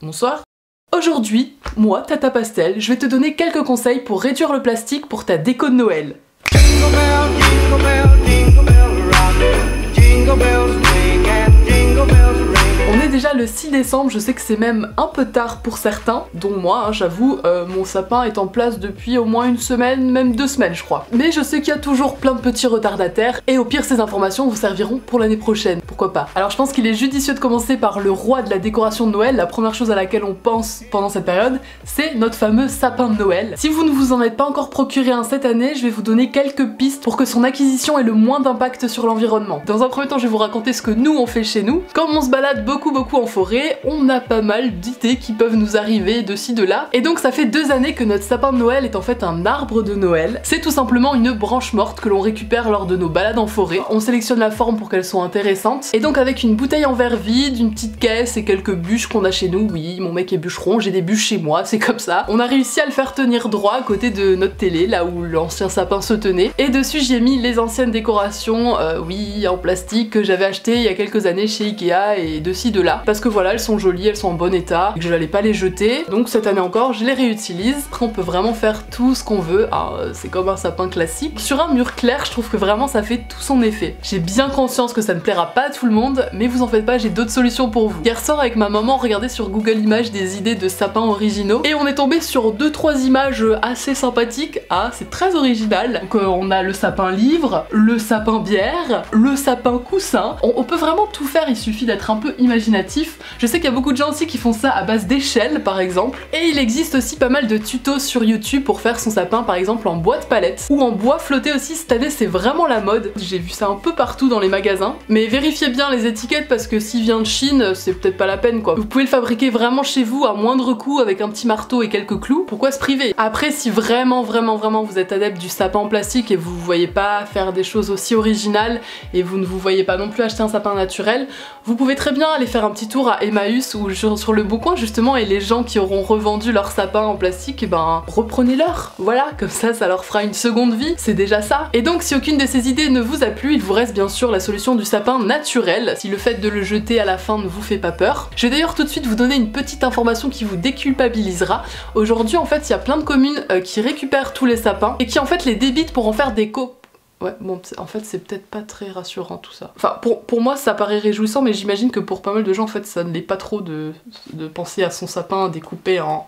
Bonsoir. Aujourd'hui, moi, Tata Pastel, je vais te donner quelques conseils pour réduire le plastique pour ta déco de Noël. Jingle bell, jingle bell, jingle bell rock. Jingle bells ring and jingle bells ring. On est déjà le 6 décembre, je sais que c'est même un peu tard pour certains, dont moi, hein, j'avoue, mon sapin est en place depuis au moins une semaine, même 2 semaines je crois. Mais je sais qu'il y a toujours plein de petits retardataires, et au pire ces informations vous serviront pour l'année prochaine, pourquoi pas. Alors je pense qu'il est judicieux de commencer par le roi de la décoration de Noël. La première chose à laquelle on pense pendant cette période, c'est notre fameux sapin de Noël. Si vous ne vous en êtes pas encore procuré un cette année, je vais vous donner quelques pistes pour que son acquisition ait le moins d'impact sur l'environnement. Dans un premier temps, je vais vous raconter ce que nous on fait chez nous. Comme on se balade beaucoup en forêt, on a pas mal d'idées qui peuvent nous arriver de ci de là. Et donc ça fait 2 années que notre sapin de Noël est en fait un arbre de Noël. C'est tout simplement une branche morte que l'on récupère lors de nos balades en forêt. On sélectionne la forme pour qu'elle soit intéressante. Et donc avec une bouteille en verre vide, une petite caisse et quelques bûches qu'on a chez nous, oui, mon mec est bûcheron, j'ai des bûches chez moi, c'est comme ça. On a réussi à le faire tenir droit à côté de notre télé, là où l'ancien sapin se tenait. Et dessus j'y ai mis les anciennes décorations, oui, en plastique que j'avais acheté il y a quelques années chez Ikea et de ci de là. Parce que voilà, elles sont jolies, elles sont en bon état, et que je n'allais pas les jeter. Donc cette année encore, je les réutilise. Après on peut vraiment faire tout ce qu'on veut. C'est comme un sapin classique. Sur un mur clair, je trouve que vraiment ça fait tout son effet. J'ai bien conscience que ça ne plaira pas à tout le monde, mais vous en faites pas, j'ai d'autres solutions pour vous. Hier soir avec ma maman, on regardait sur Google Images des idées de sapins originaux, et on est tombé sur 2-3 images assez sympathiques. C'est très original. Donc on a le sapin livre, le sapin bière, le sapin coussin. On peut vraiment tout faire, il suffit d'être un peu imaginatif. Je sais qu'il y a beaucoup de gens aussi qui font ça à base d'échelles par exemple. Et il existe aussi pas mal de tutos sur YouTube pour faire son sapin par exemple en bois de palette ou en bois flotté aussi. Cette année c'est vraiment la mode. J'ai vu ça un peu partout dans les magasins. Mais vérifiez bien les étiquettes parce que s'il vient de Chine, c'est peut-être pas la peine quoi. Vous pouvez le fabriquer vraiment chez vous à moindre coût avec un petit marteau et quelques clous. Pourquoi se priver? Après si vraiment vous êtes adepte du sapin en plastique et vous voyez pas faire des choses aussi originales et vous ne vous voyez pas non plus acheter un sapin naturel, vous pouvez très bien aller faire un petit tour à Emmaüs ou sur le Bon Coin justement, et les gens qui auront revendu leur sapin en plastique, et ben reprenez-leur, voilà, comme ça leur fera une seconde vie, c'est déjà ça. Et donc si aucune de ces idées ne vous a plu, il vous reste bien sûr la solution du sapin naturel, si le fait de le jeter à la fin ne vous fait pas peur. Je vais d'ailleurs tout de suite vous donner une petite information qui vous déculpabilisera. Aujourd'hui en fait il y a plein de communes qui récupèrent tous les sapins et qui en fait les débitent pour en faire des Ouais, bon, en fait, c'est peut-être pas très rassurant tout ça. Enfin, pour moi, ça paraît réjouissant, mais j'imagine que pour pas mal de gens, en fait, ça ne l'est pas trop de penser à son sapin découpé en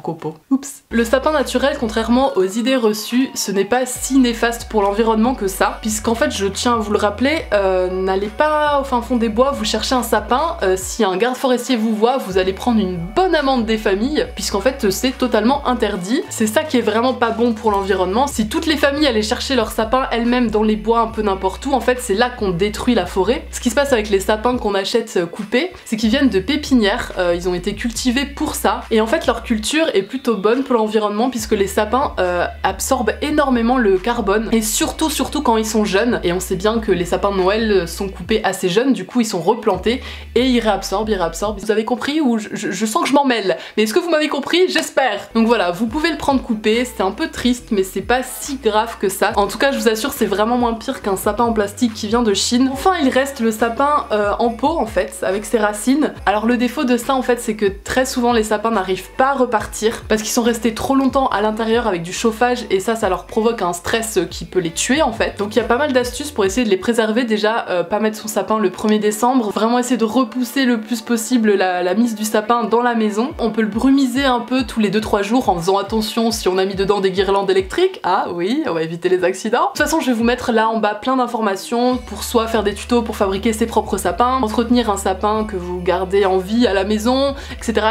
copeaux. Oups. Le sapin naturel, contrairement aux idées reçues, ce n'est pas si néfaste pour l'environnement que ça, puisqu'en fait, je tiens à vous le rappeler, n'allez pas au fin fond des bois, vous cherchez un sapin, si un garde forestier vous voit, vous allez prendre une bonne amende des familles, puisqu'en fait, c'est totalement interdit. C'est ça qui est vraiment pas bon pour l'environnement. Si toutes les familles allaient chercher leurs sapins elles-mêmes dans les bois un peu n'importe où, en fait, c'est là qu'on détruit la forêt. Ce qui se passe avec les sapins qu'on achète coupés, c'est qu'ils viennent de pépinières, ils ont été cultivés pour ça, et en fait, leur culture est plutôt bonne pour l'environnement puisque les sapins absorbent énormément le carbone, et surtout quand ils sont jeunes, et on sait bien que les sapins de Noël sont coupés assez jeunes, du coup ils sont replantés et ils réabsorbent. Vous avez compris? Ou je sens que je m'en mêle, mais est-ce que vous m'avez compris? J'espère. Donc voilà, vous pouvez le prendre coupé, c'est un peu triste mais c'est pas si grave que ça. En tout cas je vous assure c'est vraiment moins pire qu'un sapin en plastique qui vient de Chine. Enfin il reste le sapin en pot en fait, avec ses racines. Alors le défaut de ça en fait c'est que très souvent les sapins n'arrivent pas à repartir parce qu'ils sont restés trop longtemps à l'intérieur avec du chauffage, et ça leur provoque un stress qui peut les tuer en fait. Donc il y a pas mal d'astuces pour essayer de les préserver. Déjà pas mettre son sapin le 1er décembre, vraiment essayer de repousser le plus possible la mise du sapin dans la maison. On peut le brumiser un peu tous les 2-3 jours en faisant attention si on a mis dedans des guirlandes électriques. Oui, on va éviter les accidents. De toute façon je vais vous mettre là en bas plein d'informations pour soit faire des tutos pour fabriquer ses propres sapins, entretenir un sapin que vous gardez en vie à la maison, etc.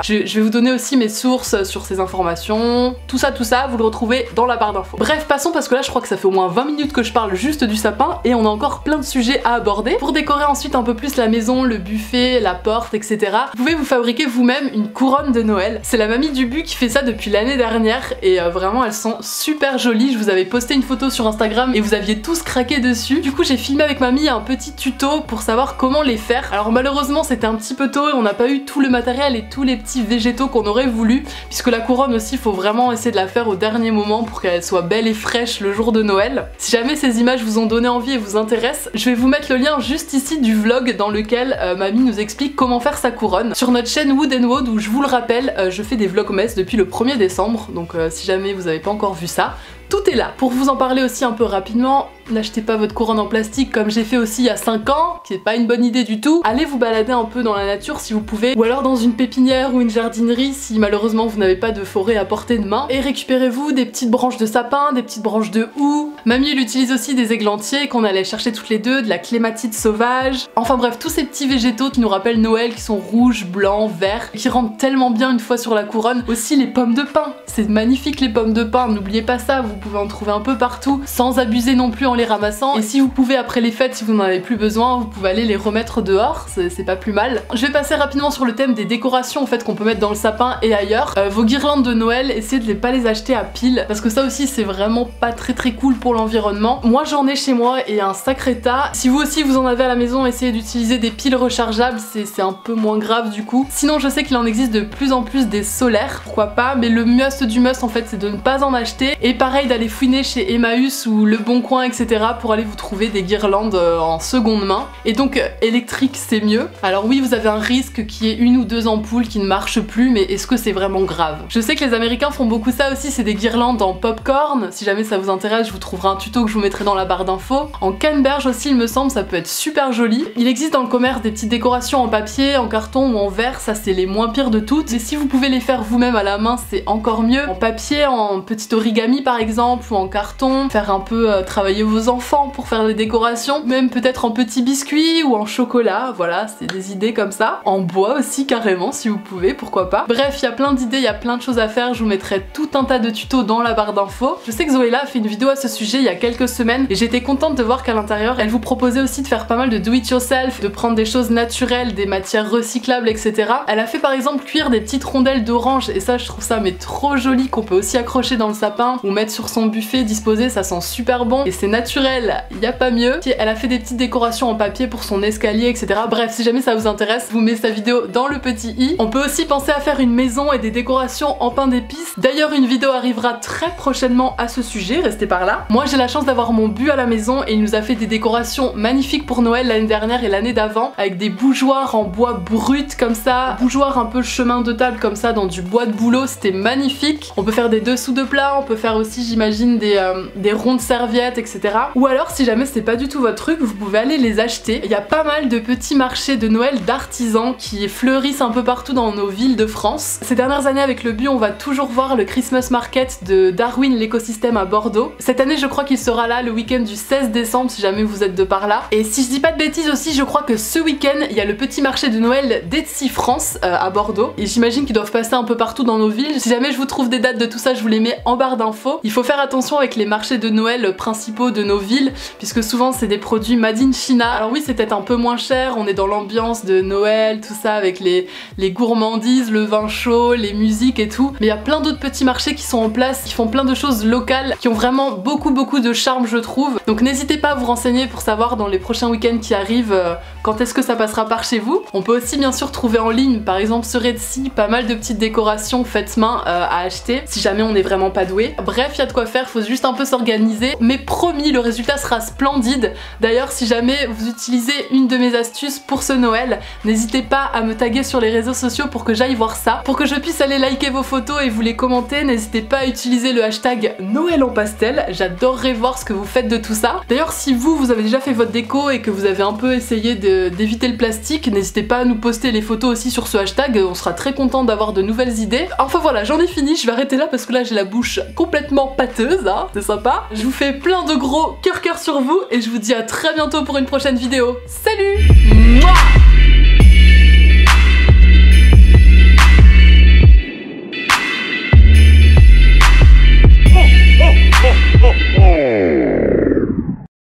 Je vais vous donner aussi mes sources sur ces informations, tout ça vous le retrouvez dans la barre d'infos. Bref, passons parce que là je crois que ça fait au moins 20 minutes que je parle juste du sapin et on a encore plein de sujets à aborder. Pour décorer ensuite un peu plus la maison, le buffet, la porte, etc. vous pouvez vous fabriquer vous-même une couronne de Noël. C'est la mamie du but qui fait ça depuis l'année dernière et vraiment elles sont super jolies. Je vous avais posté une photo sur Instagram et vous aviez tous craqué dessus. Du coup j'ai filmé avec mamie un petit tuto pour savoir comment les faire. Alors malheureusement c'était un petit peu tôt et on n'a pas eu tout le matériel et tous les petits végétaux qu'on qu'on aurait voulu, puisque la couronne aussi il faut vraiment essayer de la faire au dernier moment pour qu'elle soit belle et fraîche le jour de Noël. Si jamais ces images vous ont donné envie et vous intéressent, je vais vous mettre le lien juste ici du vlog dans lequel mamie nous explique comment faire sa couronne sur notre chaîne Wood & Wood, où je vous le rappelle je fais des vlogmas depuis le 1er décembre, donc si jamais vous n'avez pas encore vu ça, tout est là. Pour vous en parler aussi un peu rapidement, n'achetez pas votre couronne en plastique comme j'ai fait aussi il y a 5 ans, qui est pas une bonne idée du tout. Allez vous balader un peu dans la nature si vous pouvez, ou alors dans une pépinière ou une jardinerie si malheureusement vous n'avez pas de forêt à portée de main. Et récupérez-vous des petites branches de sapin, des petites branches de houx. Mamie elle utilise aussi des églantiers qu'on allait chercher toutes les deux, de la clématite sauvage. Enfin bref, tous ces petits végétaux qui nous rappellent Noël, qui sont rouges, blancs, verts, qui rendent tellement bien une fois sur la couronne. Aussi les pommes de pin, c'est magnifique les pommes de pin, n'oubliez pas ça, vous pouvez en trouver un peu partout, sans abuser non plus en les ramassant. Et si vous pouvez après les fêtes, si vous n'en avez plus besoin, vous pouvez aller les remettre dehors, c'est pas plus mal. Je vais passer rapidement sur le thème des décorations en fait qu'on peut mettre dans le sapin et ailleurs. Vos guirlandes de Noël, essayez de ne pas les acheter à piles, parce que ça aussi c'est vraiment pas très cool pour l'environnement. Moi j'en ai chez moi et un sacré tas. Si vous aussi vous en avez à la maison, essayez d'utiliser des piles rechargeables, c'est un peu moins grave du coup. Sinon je sais qu'il en existe de plus en plus des solaires, pourquoi pas, mais le must du must en fait c'est de ne pas en acheter, et pareil d'aller fouiner chez Emmaüs ou Le Bon Coin etc pour aller vous trouver des guirlandes en seconde main. Et donc électrique c'est mieux. Alors oui vous avez un risque qu'il y ait 1 ou 2 ampoules qui ne marchent plus, mais est-ce que c'est vraiment grave? Je sais que les Américains font beaucoup ça aussi, c'est des guirlandes en popcorn. Si jamais ça vous intéresse je vous trouverai un tuto que je vous mettrai dans la barre d'infos. En canneberge aussi il me semble, ça peut être super joli. Il existe dans le commerce des petites décorations en papier, en carton ou en verre, ça c'est les moins pires de toutes. Et si vous pouvez les faire vous-même à la main c'est encore mieux. En papier, en petit origami par exemple, ou en carton, faire un peu travailler vos enfants pour faire des décorations, même peut-être en petits biscuits ou en chocolat, voilà, c'est des idées comme ça. En bois aussi carrément si vous pouvez, pourquoi pas. Bref, il y a plein d'idées, il y a plein de choses à faire, je vous mettrai tout un tas de tutos dans la barre d'infos. Je sais que Zoéla a fait une vidéo à ce sujet il y a quelques semaines et j'étais contente de voir qu'à l'intérieur elle vous proposait aussi de faire pas mal de do it yourself, de prendre des choses naturelles, des matières recyclables etc. Elle a fait par exemple cuire des petites rondelles d'orange et ça je trouve ça mais trop joli, qu'on peut aussi accrocher dans le sapin ou mettre sur son buffet disposé, ça sent super bon et c'est naturel, y a pas mieux. Elle a fait des petites décorations en papier pour son escalier etc. Bref, si jamais ça vous intéresse, je vous mets sa vidéo dans le petit i. On peut aussi penser à faire une maison et des décorations en pain d'épices. D'ailleurs une vidéo arrivera très prochainement à ce sujet, restez par là. Moi j'ai la chance d'avoir mon bu à la maison et il nous a fait des décorations magnifiques pour Noël l'année dernière et l'année d'avant, avec des bougeoirs en bois brut comme ça, bougeoirs un peu chemin de table comme ça dans du bois de bouleau, c'était magnifique. On peut faire des dessous de plats, on peut faire aussi j'imagine des ronds de serviettes etc. Ou alors si jamais c'est pas du tout votre truc, vous pouvez aller les acheter. Il y a pas mal de petits marchés de Noël d'artisans qui fleurissent un peu partout dans nos villes de France. Ces dernières années avec le bu on va toujours voir le Christmas Market de Darwin l'écosystème à Bordeaux. Cette année je crois qu'il sera là le week-end du 16 décembre si jamais vous êtes de par là. Et si je dis pas de bêtises aussi, je crois que ce week-end il y a le petit marché de Noël d'Etsy France à Bordeaux. Et j'imagine qu'ils doivent passer un peu partout dans nos villes. Si jamais je vous trouve des dates de tout ça, je vous les mets en barre d'infos. Il faut faire attention avec les marchés de Noël principaux de nos villes, puisque souvent c'est des produits made in China. Alors oui c'est peut-être un peu moins cher, on est dans l'ambiance de Noël, tout ça avec les gourmandises, le vin chaud, les musiques et tout. Mais il y a plein d'autres petits marchés qui sont en place, qui font plein de choses locales, qui ont vraiment beaucoup de charme je trouve. Donc n'hésitez pas à vous renseigner pour savoir dans les prochains week-ends qui arrivent quand est-ce que ça passera par chez vous. On peut aussi bien sûr trouver en ligne, par exemple sur Etsy, pas mal de petites décorations faites main à acheter si jamais on n'est vraiment pas doué. Bref, il y a de quoi faire, faut juste un peu s'organiser. Mais promis, le résultat sera splendide. D'ailleurs, si jamais vous utilisez une de mes astuces pour ce Noël, n'hésitez pas à me taguer sur les réseaux sociaux pour que j'aille voir ça, pour que je puisse aller liker vos photos et vous les commenter. N'hésitez pas à utiliser le hashtag Noël en pastel, j'adorerais voir ce que vous faites de tout ça. D'ailleurs, si vous avez déjà fait votre déco et que vous avez un peu essayé d'éviter le plastique, n'hésitez pas à nous poster les photos aussi sur ce hashtag, on sera très content d'avoir de nouvelles idées. Enfin voilà, j'en ai fini, je vais arrêter là parce que là j'ai la bouche complètement pâteuse, hein, c'est sympa. Je vous fais plein de gros cœur sur vous et je vous dis à très bientôt pour une prochaine vidéo. Salut!